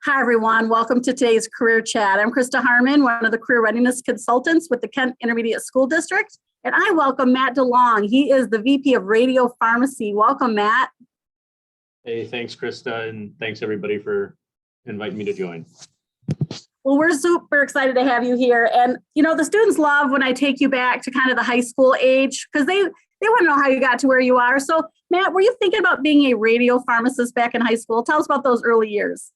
Hi, everyone. Welcome to today's Career Chat. I'm Krista Harmon, one of the Career Readiness Consultants with the Kent Intermediate School District, and I welcome Matt DeLong. He is the VP of Radiopharmacy. Welcome, Matt. Hey, thanks, Krista, and thanks, everybody, for inviting me to join. Well, we're super excited to have you here. And, you know, the students love when I take you back to kind of the high school age because they want to know how you got to where you are. So, Matt, were you thinking about being a radiopharmacist back in high school? Tell us about those early years.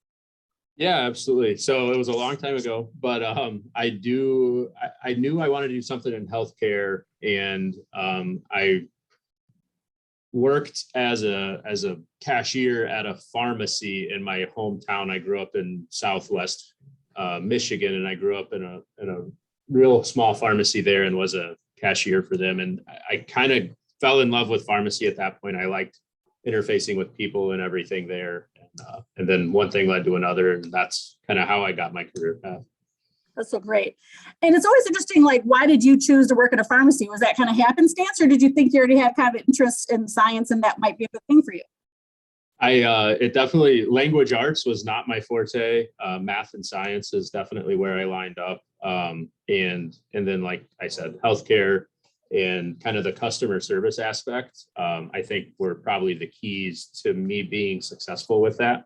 Yeah, absolutely. So it was a long time ago, but I knew I wanted to do something in healthcare, and I worked as a cashier at a pharmacy in my hometown. I grew up in Southwest Michigan, and I grew up in a real small pharmacy there, and was a cashier for them. And I kind of fell in love with pharmacy at that point. I liked interfacing with people and everything there. And then one thing led to another, and that's kind of how I got my career path. That's so great. And it's always interesting, like, why did you choose to work at a pharmacy? Was that kind of happenstance, or did you think you already had kind of interest in science and that might be a good thing for you? It definitely, language arts was not my forte. Math and science is definitely where I lined up. And then, like I said, healthcare and kind of the customer service aspect, I think were probably the keys to me being successful with that.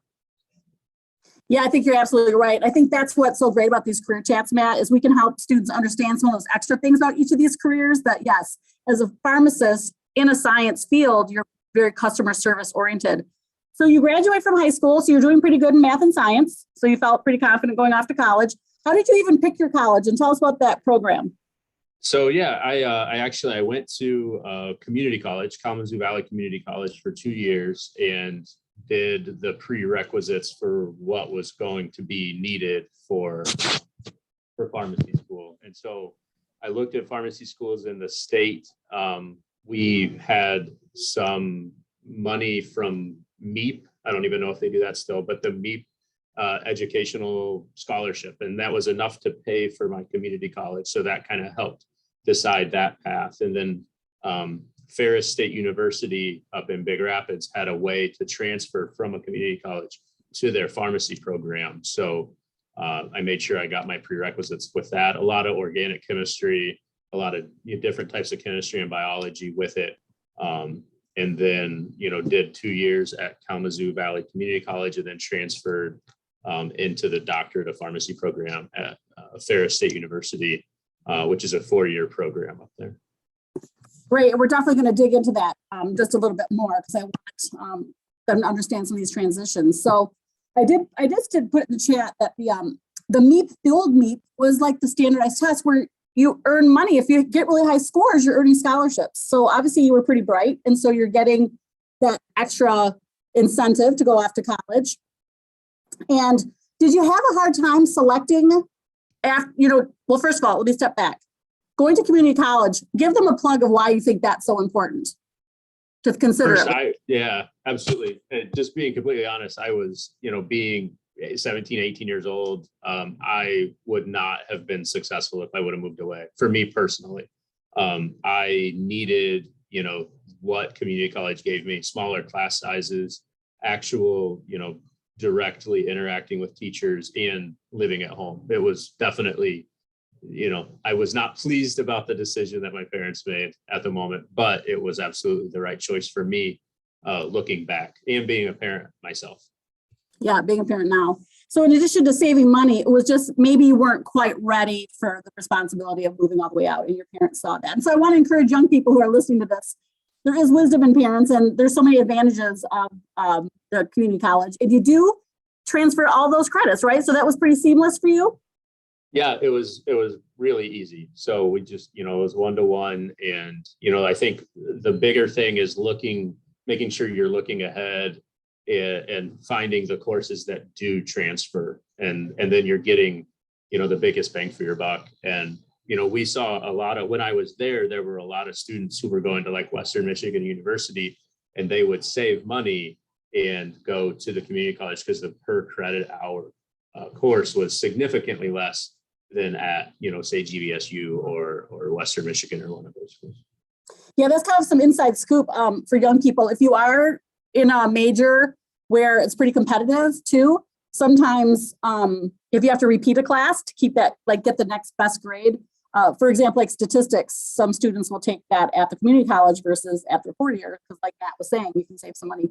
Yeah, I think you're absolutely right. I think that's what's so great about these career chats, Matt, is we can help students understand some of those extra things about each of these careers that, yes, as a pharmacist in a science field, you're very customer service oriented. So you graduate from high school, so you're doing pretty good in math and science. So you felt pretty confident going off to college. How did you even pick your college? And tell us about that program. So yeah, I went to community college, Kalamazoo Valley Community College, for 2 years, and did the prerequisites for what was going to be needed for pharmacy school. And so I looked at pharmacy schools in the state. We had some money from MEP. I don't even know if they do that still, but the MEP educational scholarship, and that was enough to pay for my community college. So that kind of helped decide that path. And then Ferris State University up in Big Rapids had a way to transfer from a community college to their pharmacy program. So I made sure I got my prerequisites with that. A lot of organic chemistry, a lot of different types of chemistry and biology with it. And then, did 2 years at Kalamazoo Valley Community College, and then transferred into the doctorate of pharmacy program at Ferris State University, which is a 4-year program up there. Great. We're definitely going to dig into that just a little bit more, because I want them to understand some of these transitions. So I just did put in the chat that the MEP, the old MEP, was like the standardized test where you earn money. If you get really high scores, you're earning scholarships. So obviously you were pretty bright, and so you're getting that extra incentive to go off to college. And did you have a hard time selecting after, well, first of all, let me step back. Going to community college, give them a plug of why you think that's so important to consider. First, yeah, absolutely. And just being completely honest, I was, being 17, 18 years old, I would not have been successful if I would have moved away. For me personally, I needed, what community college gave me: smaller class sizes, actual, directly interacting with teachers, and living at home. It was definitely, I was not pleased about the decision that my parents made at the moment, but it was absolutely the right choice for me, looking back, and being a parent myself. Yeah, being a parent now. So in addition to saving money, it was just maybe you weren't quite ready for the responsibility of moving all the way out, and your parents saw that. And so I want to encourage young people who are listening to this. There is wisdom in parents, and there's so many advantages of the community college. And you do transfer all those credits, right? So that was pretty seamless for you? Yeah, it was really easy. So we just, it was 1-to-1. And, I think the bigger thing is making sure you're looking ahead and finding the courses that do transfer. And then you're getting, the biggest bang for your buck. And, we saw a lot of, when I was there were a lot of students who were going to like Western Michigan University, and they would save money and go to the community college because the per credit hour course was significantly less than at, say GVSU or Western Michigan or one of those schools. Yeah, that's kind of some inside scoop for young people. If you are in a major where it's pretty competitive too, Sometimes if you have to repeat a class to keep that, like get the next best grade, for example, like statistics, some students will take that at the community college versus at their 4-year, because like Matt was saying, you can save some money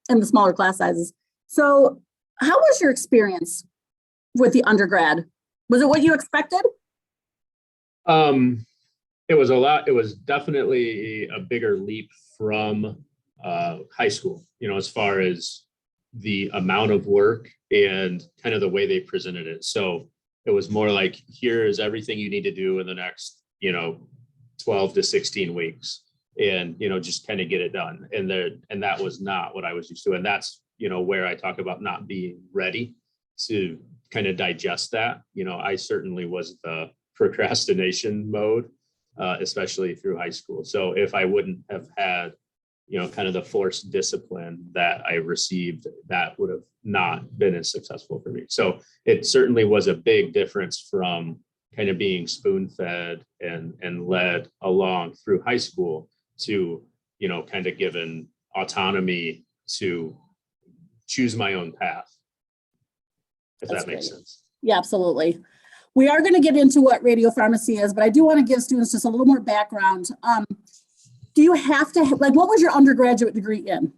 in the smaller class sizes. So how was your experience with the undergrad? Was it what you expected? It was a lot. It was definitely a bigger leap from high school, as far as the amount of work and kind of the way they presented it. So it was more like, here is everything you need to do in the next, 12 to 16 weeks, and, just kind of get it done. And that was not what I was used to. And that's, where I talk about not being ready to kind of digest that. I certainly was the procrastination mode, especially through high school. So if I wouldn't have had, kind of the forced discipline that I received, that would have not been as successful for me. So it certainly was a big difference from kind of being spoon-fed and led along through high school to, kind of given autonomy to choose my own path, if that makes sense. Yeah, absolutely. We are going to get into what radiopharmacy is, but I do want to give students just a little more background. Do you have to, what was your undergraduate degree in?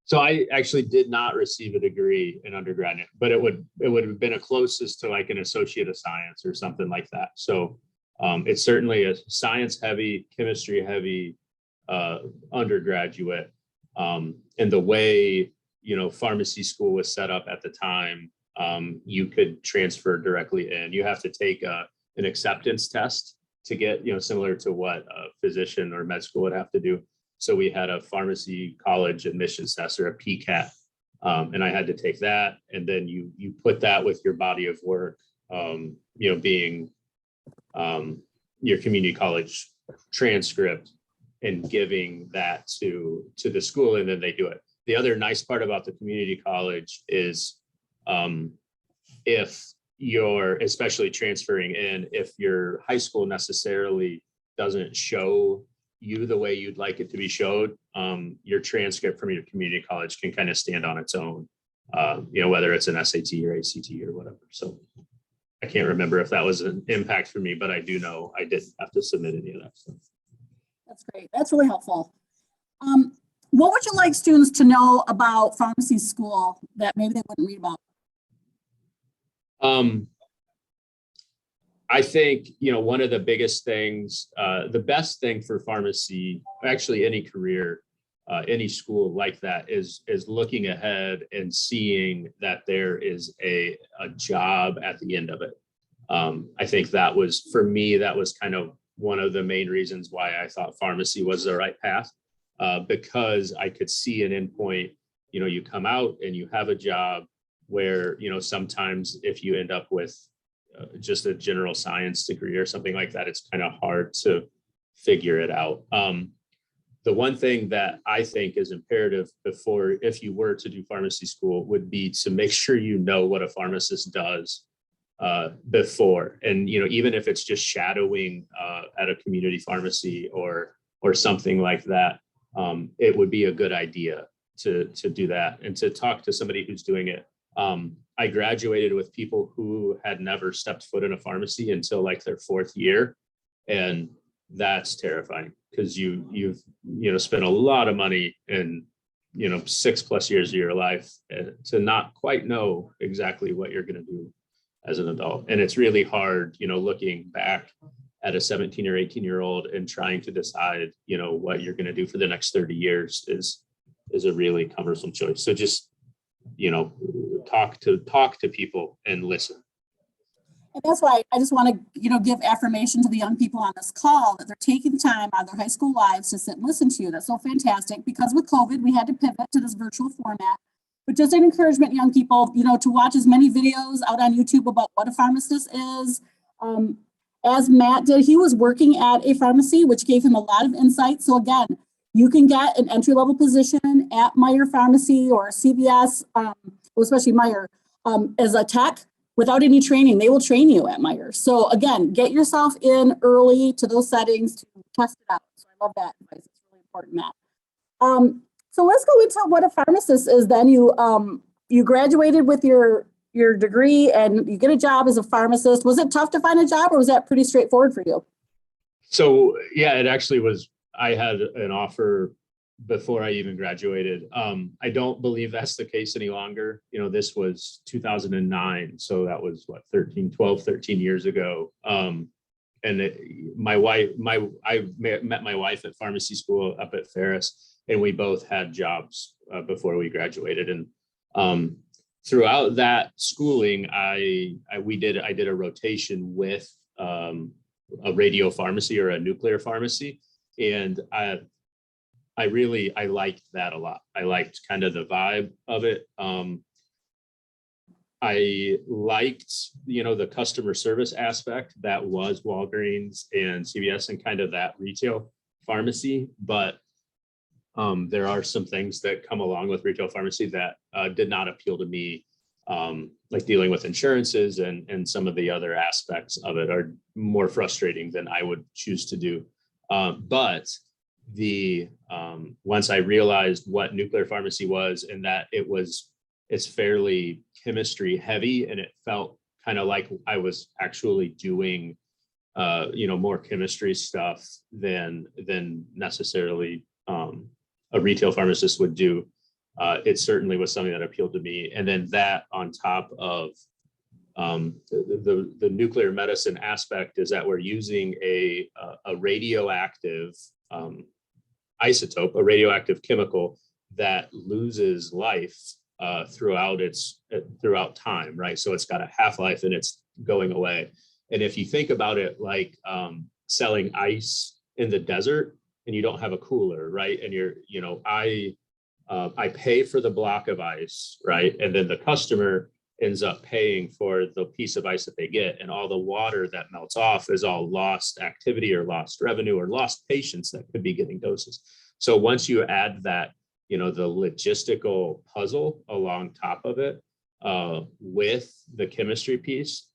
So I actually did not receive a degree in undergrad, but it would have been a closest to like an associate of science or something like that. So it's certainly a science heavy, chemistry heavy undergraduate. And the way, pharmacy school was set up at the time, you could transfer directly in. You have to take an acceptance test to get, similar to what a physician or med school would have to do. So we had a pharmacy college admissions test, or a PCAT, and I had to take that. And then you put that with your body of work, being your community college transcript, and giving that to the school, and then they do it. The other nice part about the community college is if you're, especially transferring in, if your high school necessarily doesn't show you the way you'd like it to be showed, your transcript from your community college can kind of stand on its own, whether it's an SAT or ACT or whatever. So I can't remember if that was an impact for me, but I do know I didn't have to submit any of that stuff. That's great. That's really helpful. What would you like students to know about pharmacy school that maybe they wouldn't read about? I think, one of the biggest things, the best thing for pharmacy, actually any career, any school like that, is looking ahead and seeing that there is a job at the end of it. I think that was, for me, that was kind of one of the main reasons why I thought pharmacy was the right path, because I could see an endpoint. You come out and you have a job where, sometimes if you end up with just a general science degree or something like that, it's kind of hard to figure it out. The one thing that I think is imperative before, if you were to do pharmacy school, would be to make sure you know what a pharmacist does before. And, even if it's just shadowing at a community pharmacy or something like that, it would be a good idea to do that and to talk to somebody who's doing it. I graduated with people who had never stepped foot in a pharmacy until like their 4th year. And that's terrifying, because you've spent a lot of money in 6+ years of your life to not quite know exactly what you're going to do as an adult. And it's really hard, looking back at a 17 or 18-year-old and trying to decide, what you're going to do for the next 30 years is a really cumbersome choice. So just, talk to people and listen. And that's why I just want to, give affirmation to the young people on this call that they're taking the time out of their high school lives to sit and listen to you. That's so fantastic, because with COVID, we had to pivot to this virtual format. But just an encouragement, young people, to watch as many videos out on YouTube about what a pharmacist is. As Matt did, he was working at a pharmacy, which gave him a lot of insight. So again, you can get an entry-level position at Meyer Pharmacy or CVS, especially Meyer, as a tech without any training. They will train you at Meyer. So again, get yourself in early to those settings to test it out. So I love that advice. It's really important, Matt. So let's go into what a pharmacist is then. you graduated with your degree and you get a job as a pharmacist. Was it tough to find a job, or was that pretty straightforward for you? So yeah, it actually was. I had an offer before I even graduated. I don't believe that's the case any longer. You know, this was 2009. So that was what, 13 years ago. And my wife, I met my wife at pharmacy school up at Ferris, and we both had jobs before we graduated. And throughout that schooling, I did a rotation with a radiopharmacy or a nuclear pharmacy, and I liked that a lot. I liked kind of the vibe of it. I liked, the customer service aspect that was Walgreens and CVS and kind of that retail pharmacy. But there are some things that come along with retail pharmacy that did not appeal to me, like dealing with insurances and some of the other aspects of it are more frustrating than I would choose to do. But once I realized what nuclear pharmacy was and that it's fairly chemistry heavy, and it felt kind of like I was actually doing, more chemistry stuff than necessarily a retail pharmacist would do. It certainly was something that appealed to me. And then that on top of the nuclear medicine aspect is that we're using a radioactive isotope, a radioactive chemical that loses life throughout time, right? So it's got a half-life and it's going away. And if you think about it like selling ice in the desert and you don't have a cooler, right? And I pay for the block of ice, right? And then the customer ends up paying for the piece of ice that they get, and all the water that melts off is all lost activity or lost revenue or lost patients that could be getting doses. So once you add that, the logistical puzzle along top of it with the chemistry piece,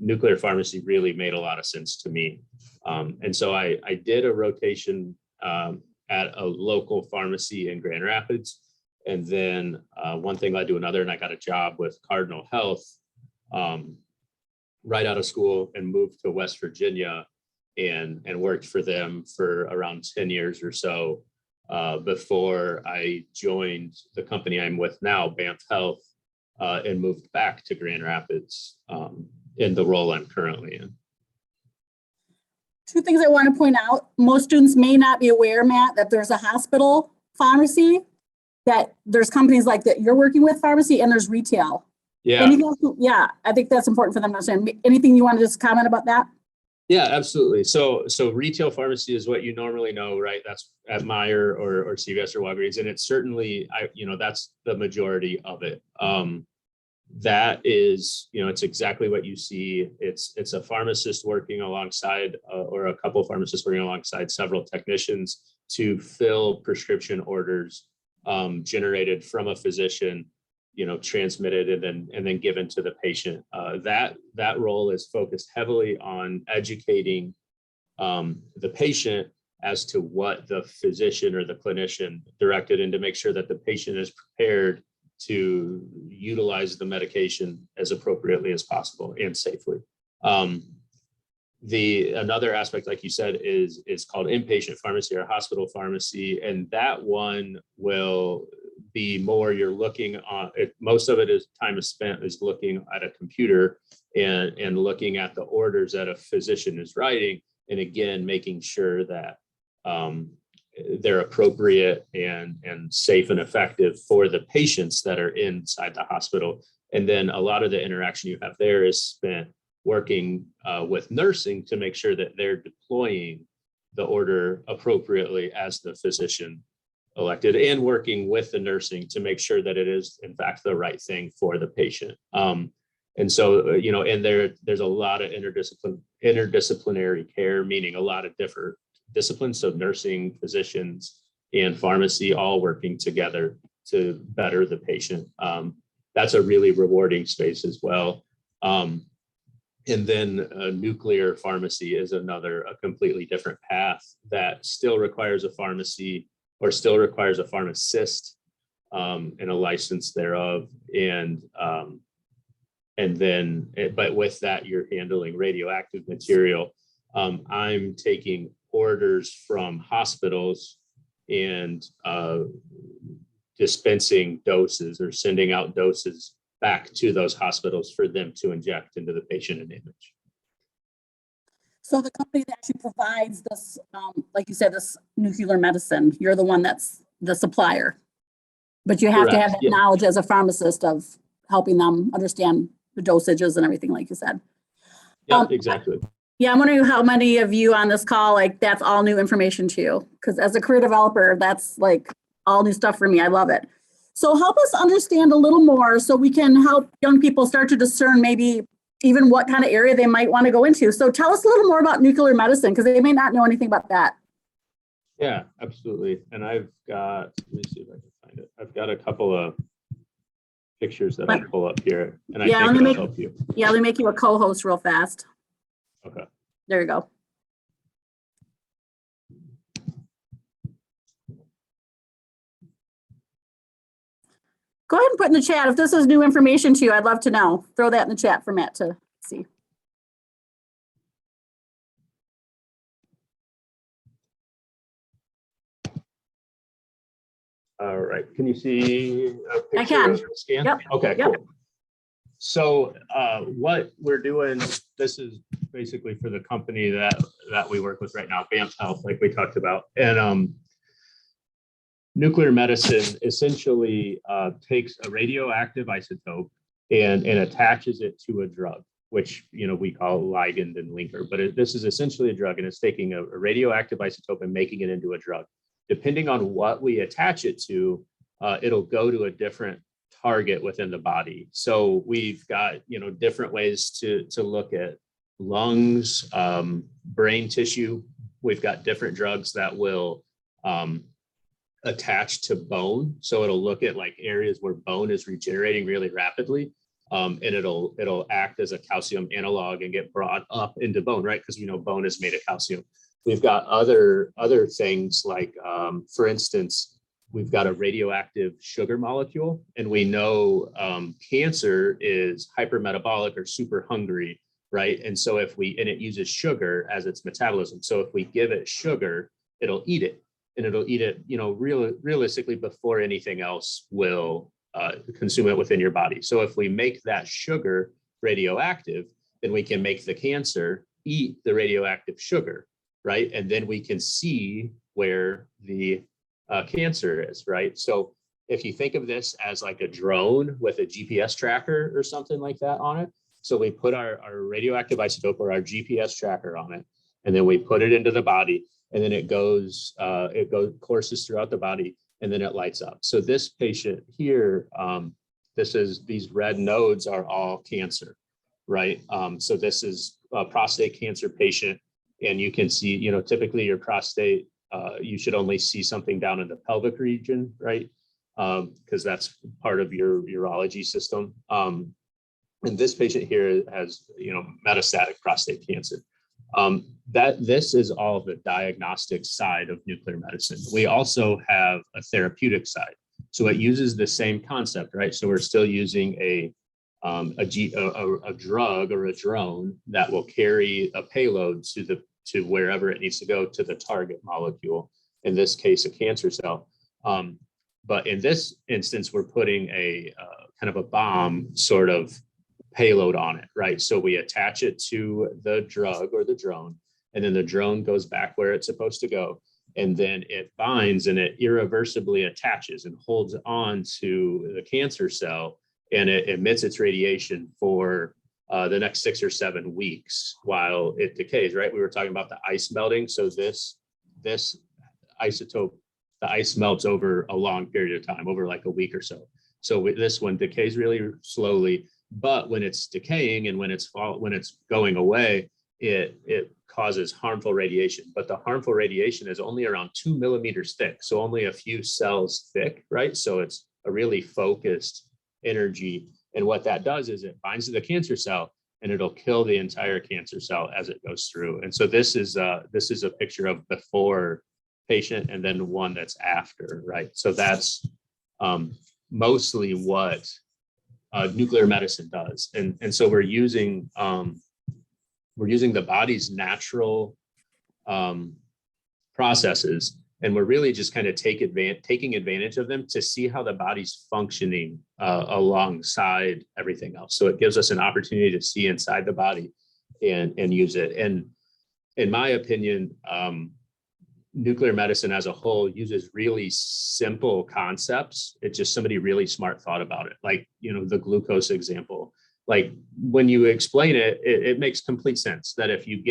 nuclear pharmacy really made a lot of sense to me. And so I did a rotation at a local pharmacy in Grand Rapids. And then one thing led to another, and I got a job with Cardinal Health right out of school and moved to West Virginia and worked for them for around 10 years or so before I joined the company I'm with now, BAMF Health, and moved back to Grand Rapids in the role I'm currently in. Two things I want to point out. Most students may not be aware, Matt, that there's a hospital pharmacy, that there's companies like that you're working with pharmacy, and there's retail. Yeah. I think that's important for them to understand. Anything you want to just comment about that? Yeah, absolutely. So retail pharmacy is what you normally know, right? That's at Meijer or CVS or Walgreens. And it's certainly, that's the majority of it. That is, it's exactly what you see. It's a pharmacist working alongside or a couple of pharmacists working alongside several technicians to fill prescription orders generated from a physician, transmitted and then given to the patient. That role is focused heavily on educating the patient as to what the physician or the clinician directed, and to make sure that the patient is prepared to utilize the medication as appropriately as possible and safely. Another aspect, like you said, is called inpatient pharmacy or hospital pharmacy, and that one will be more you're looking on it. Most of it is time is spent is looking at a computer and looking at the orders that a physician is writing, and again making sure that they're appropriate and safe and effective for the patients that are inside the hospital. And then a lot of the interaction you have there is spent working with nursing to make sure that they're deploying the order appropriately as the physician elected, and working with the nursing to make sure that it is in fact the right thing for the patient. And so, and there's a lot of interdisciplinary care, meaning a lot of different disciplines. So nursing, physicians, and pharmacy all working together to better the patient. That's a really rewarding space as well. And then nuclear pharmacy is a completely different path that still requires a pharmacy or still requires a pharmacist and a license thereof. And then, but with that, you're handling radioactive material. I'm taking orders from hospitals and dispensing doses or sending out doses back to those hospitals for them to inject into the patient and image. So the company that actually provides this, like you said, this nuclear medicine, you're the one that's the supplier. But you have to Correct. have that Yeah. knowledge as a pharmacist of helping them understand the dosages and everything, like you said. Yeah, exactly. Yeah, I'm wondering how many of you on this call, like, that's all new information to you. Because as a career developer, that's like all new stuff for me. I love it. So help us understand a little more so we can help young people start to discern maybe even what kind of area they might want to go into. So tell us a little more about nuclear medicine, because they may not know anything about that. Yeah, absolutely. And I've got, let me see if I can find it. I've got a couple of pictures that I'll pull up here, and I think it'll help you. Yeah, let me make you a co-host real fast. Okay. There you go. Go ahead and put in the chat if this is new information to you. I'd love to know. Throw that in the chat for Matt to see. All right. Can you see a picture? I can. Of the scan? Yep. Okay, Yep. cool. So what we're doing, this is basically for the company that we work with right now, BAMF Health, like we talked about. And nuclear medicine essentially takes a radioactive isotope and attaches it to a drug, which we call ligand and linker. But this is essentially a drug, and it's taking a radioactive isotope and making it into a drug. Depending on what we attach it to, it'll go to a different target within the body. So we've got different ways to look at lungs, brain tissue. We've got different drugs that will attach to bone. So it'll look at like areas where bone is regenerating really rapidly. And it'll act as a calcium analog and get brought up into bone, right? Because we know bone is made of calcium. We've got other things like, for instance, we've got a radioactive sugar molecule, and we know cancer is hypermetabolic or super hungry, right? And so and it uses sugar as its metabolism. So if we give it sugar, it'll eat it, and it'll eat it, realistically before anything else will consume it within your body. So if we make that sugar radioactive, then we can make the cancer eat the radioactive sugar, right? And then we can see where the cancer is, right? So if you think of this as like a drone with a GPS tracker or something like that on it, so we put our radioactive isotope or our GPS tracker on it, and then we put it into the body, and then it courses throughout the body, and then it lights up. So this patient here, these red nodes are all cancer, right? So this is a prostate cancer patient, and you can see, typically your prostate, you should only see something down in the pelvic region, right? Because that's part of your urology system. And this patient here has, metastatic prostate cancer. This is all the diagnostic side of nuclear medicine. We also have a therapeutic side. So it uses the same concept, right? So we're still using a drug or a drone that will carry a payload to wherever it needs to go, to the target molecule, in this case, a cancer cell. But in this instance, we're putting a kind of a bomb sort of payload on it, right? So we attach it to the drug or the drone, and then the drone goes back where it's supposed to go. And then it binds and it irreversibly attaches and holds on to the cancer cell, and it emits its radiation for the next 6 or 7 weeks while it decays, right? We were talking about the ice melting. So this isotope, the ice melts over a long period of time, over like a week or so. So this one decays really slowly, but when it's decaying and when it's going away, it causes harmful radiation. But the harmful radiation is only around 2 millimeters thick, so only a few cells thick, right? So it's a really focused energy. And what that does is it binds to the cancer cell, and it'll kill the entire cancer cell as it goes through. And so this is a picture of before patient, and then one that's after, right? So that's mostly what nuclear medicine does. And so we're using the body's natural processes, and we're really just kind of taking advantage of them to see how the body's functioning alongside everything else. So it gives us an opportunity to see inside the body and use it. And in my opinion, nuclear medicine as a whole uses really simple concepts. It's just somebody really smart thought about it. Like, the glucose example, like when you explain it, it makes complete sense that if you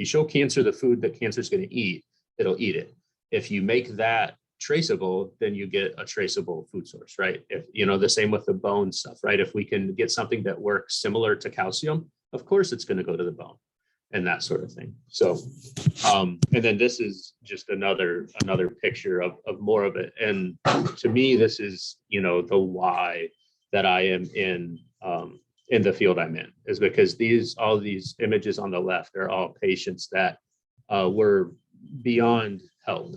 show cancer the food that cancer is going to eat, it'll eat it. If you make that traceable, then you get a traceable food source, right? If, the same with the bone stuff, right? If we can get something that works similar to calcium, of course it's going to go to the bone and that sort of thing. So, and then this is just another picture of more of it. And to me, this is, the why that I am in the field I'm in, is because all these images on the left are all patients that were beyond help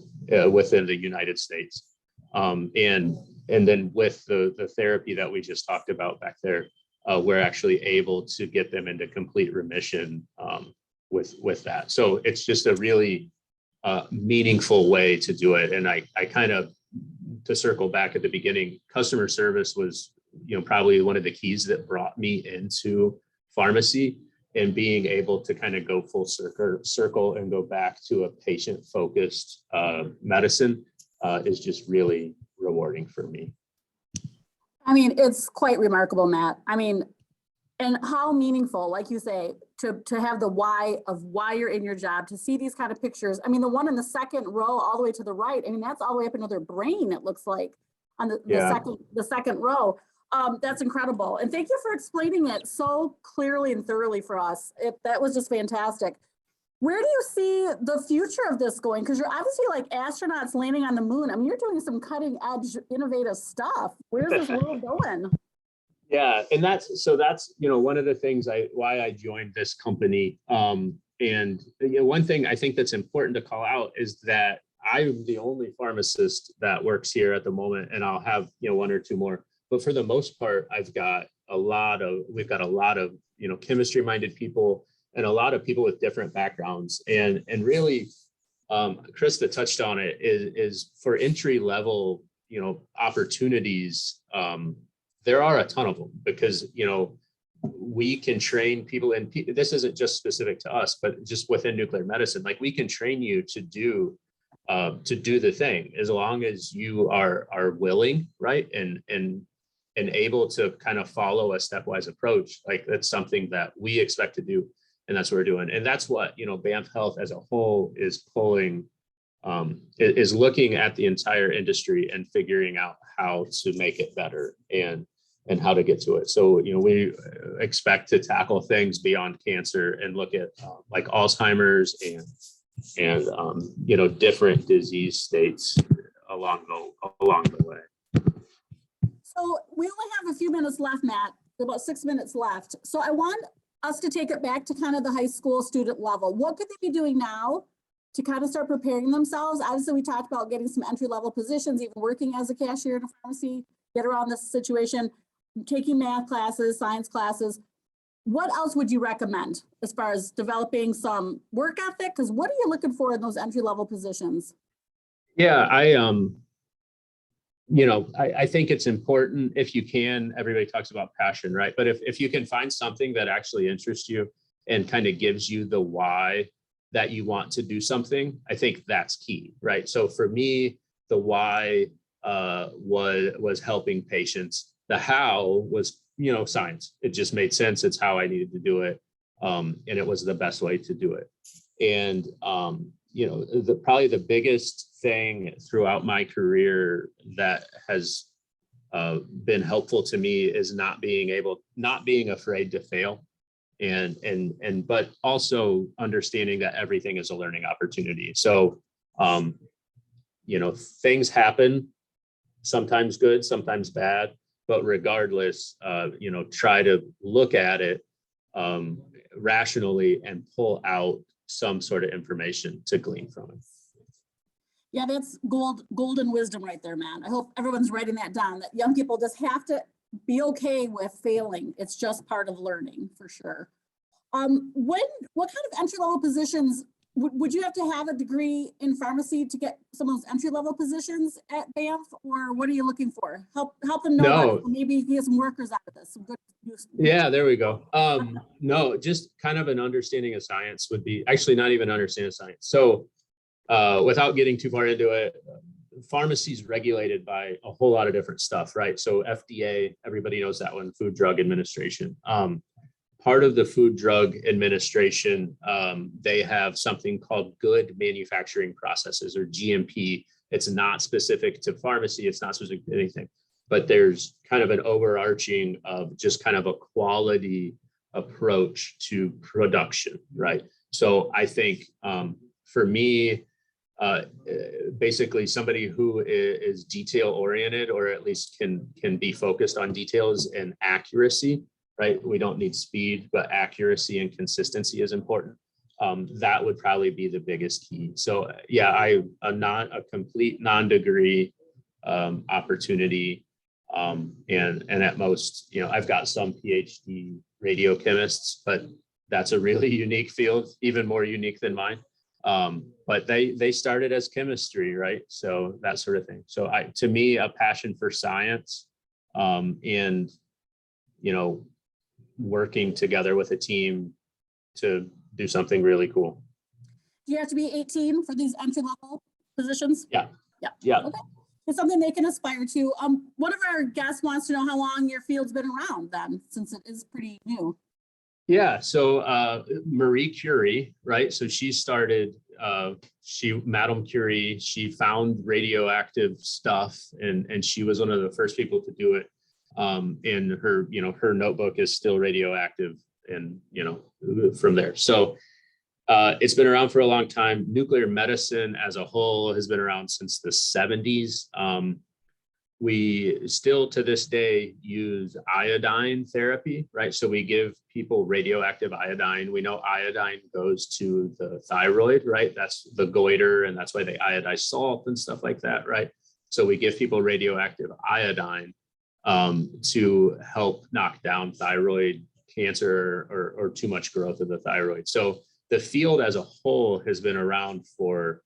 within the United States. And then with the therapy that we just talked about back there, we're actually able to get them into complete remission with that. So it's just a really meaningful way to do it. And I kind of, to circle back at the beginning, customer service was, probably one of the keys that brought me into pharmacy, and being able to kind of go full circle and go back to a patient-focused medicine is just really rewarding for me. I mean, it's quite remarkable, Matt. I mean, and how meaningful, like you say, to have the why of why you're in your job, to see these kind of pictures. I mean, the one in the second row all the way to the right, I mean, that's all the way up into their brain, it looks like, on the second row. That's incredible. And thank you for explaining it so clearly and thoroughly for us. That was just fantastic. Where do you see the future of this going? Because you're obviously like astronauts landing on the moon. I mean, you're doing some cutting edge, innovative stuff. Where's this world going? Yeah, and that's one of the things why I joined this company. And one thing I think that's important to call out is that I'm the only pharmacist that works here at the moment, and I'll have one or two more. But for the most part, we've got a lot of chemistry minded people, and a lot of people with different backgrounds. And really, Krista touched on it, is for entry level opportunities. There are a ton of them, because we can train people, and this isn't just specific to us, but just within nuclear medicine, like we can train you to do the thing, as long as you are willing, right, and able to kind of follow a stepwise approach. Like that's something that we expect to do, and that's what we're doing. And that's what BAMF Health as a whole is pulling, is looking at the entire industry and figuring out how to make it better and how to get to it. So we expect to tackle things beyond cancer and look at like Alzheimer's and different disease states along the way. So we only have a few minutes left, Matt, about 6 minutes left. So I want us to take it back to kind of the high school student level. What could they be doing now to kind of start preparing themselves? Obviously, we talked about getting some entry level positions, even working as a cashier in a pharmacy, get around this situation, taking math classes, science classes. What else would you recommend as far as developing some work ethic? Because what are you looking for in those entry level positions? Yeah, I think it's important, if you can, everybody talks about passion, right? But if you can find something that actually interests you and kind of gives you the why that you want to do something, I think that's key, right? So for me, the why was helping patients. The how was, science. It just made sense. It's how I needed to do it. And it was the best way to do it. And, probably the biggest thing throughout my career that has been helpful to me is not being afraid to fail, but also understanding that everything is a learning opportunity. So, things happen, sometimes good, sometimes bad, but regardless, try to look at it rationally and pull out some sort of information to glean from it. Yeah, that's golden wisdom right there, man. I hope everyone's writing that down, that young people just have to be okay with failing. It's just part of learning for sure. What kind of entry level positions would you have to have a degree in pharmacy to get some of those entry level positions at BAMF, or what are you looking for? Help them know No. about it. Maybe you can get some workers out of this. Some good use. Yeah, there we go. No, just kind of an understanding of science would be actually not even understanding science. So without getting too far into it, pharmacy is regulated by a whole lot of different stuff, right? So FDA, everybody knows that one, Food Drug Administration. Part of the Food Drug Administration, they have something called good manufacturing processes, or GMP. It's not specific to pharmacy. It's not specific to anything, but there's kind of an overarching of just kind of a quality approach to production, right? So I think for me, basically somebody who is detail oriented, or at least can be focused on details and accuracy, right? We don't need speed, but accuracy and consistency is important. That would probably be the biggest key. So yeah, I'm not a complete non-degree opportunity. And at most, I've got some PhD radiochemists, but that's a really unique field, even more unique than mine. But they started as chemistry, right? So that sort of thing. So to me, a passion for science, and working together with a team to do something really cool. Do you have to be 18 for these entry level positions? Yeah. Okay. It's something they can aspire to. One of our guests wants to know how long your field's been around then, since it is pretty new. Yeah. So Marie Curie, right? So she started, Madame Curie, she found radioactive stuff, and she was one of the first people to do it. And her notebook is still radioactive, and from there. So it's been around for a long time. Nuclear medicine as a whole has been around since the 70s. We still to this day use iodine therapy, right? So we give people radioactive iodine. We know iodine goes to the thyroid, right? That's the goiter, and that's why they iodize salt and stuff like that, right? So we give people radioactive iodine to help knock down thyroid cancer or too much growth of the thyroid. So the field as a whole has been around for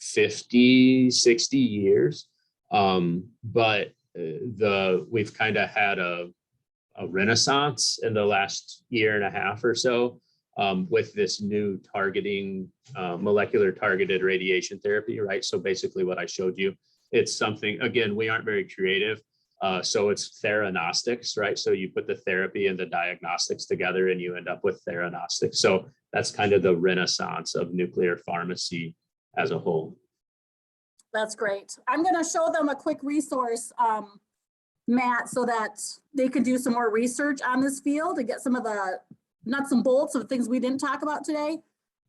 50, 60 years. But we've kind of had a renaissance in the last year and a half or so with this new targeting, molecular targeted radiation therapy, right? So basically what I showed you, it's something, again, we aren't very creative. So it's theranostics, right? So you put the therapy and the diagnostics together and you end up with theranostics. So that's kind of the renaissance of nuclear pharmacy as a whole. That's great. I'm going to show them a quick resource, Matt, so that they can do some more research on this field and get some of the nuts and bolts of things we didn't talk about today.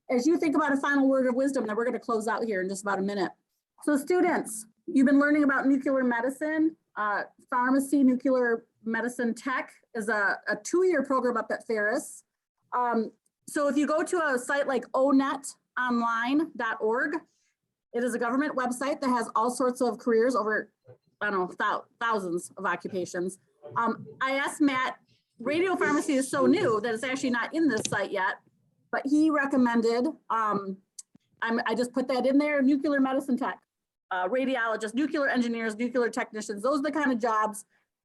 As you think about a final word of wisdom, then we're going to close out here in just about a minute. So students, you've been learning about nuclear medicine. Pharmacy Nuclear Medicine Tech is a 2-year program up at Ferris. So if you go to a site like onetonline.org, it is a government website that has all sorts of careers over, I don't know, thousands of occupations. I asked Matt, radiopharmacy is so new that it's actually not in this site yet, but he recommended, I just put that in there, nuclear medicine tech, radiologists, nuclear engineers, nuclear technicians. Those are the kind of jobs.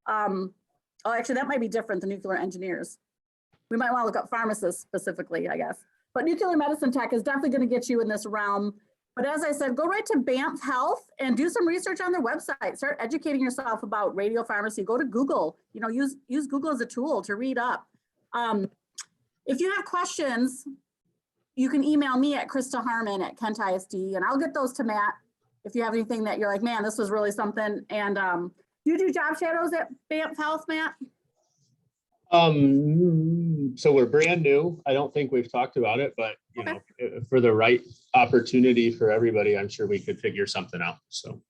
Actually, that might be different than nuclear engineers. We might want to look up pharmacists specifically, I guess. But nuclear medicine tech is definitely going to get you in this realm. But as I said, go right to BAMF Health and do some research on their website. Start educating yourself about radiopharmacy. Go to Google. Use Google as a tool to read up. If you have questions, you can email me at Krista Harmon at Kent ISD, and I'll get those to Matt if you have anything that you're like, man, this was really something. And do you do job shadows at BAMF Health, Matt? So we're brand new. I don't think we've talked about it, but for the right opportunity for everybody, I'm sure we could figure something out. So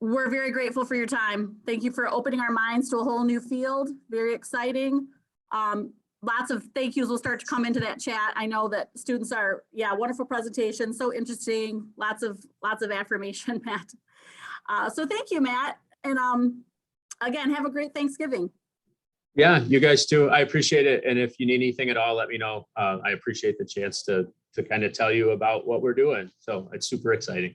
we're very grateful for your time. Thank you for opening our minds to a whole new field. Very exciting. lots of thank yous will start to come into that chat. I know that students are, yeah, wonderful presentation, so interesting, lots of affirmation, Matt. So thank you, Matt. And again, have a great Thanksgiving. Yeah, you guys too. I appreciate it. And if you need anything at all, let me know. I appreciate the chance to kind of tell you about what we're doing. So it's super exciting.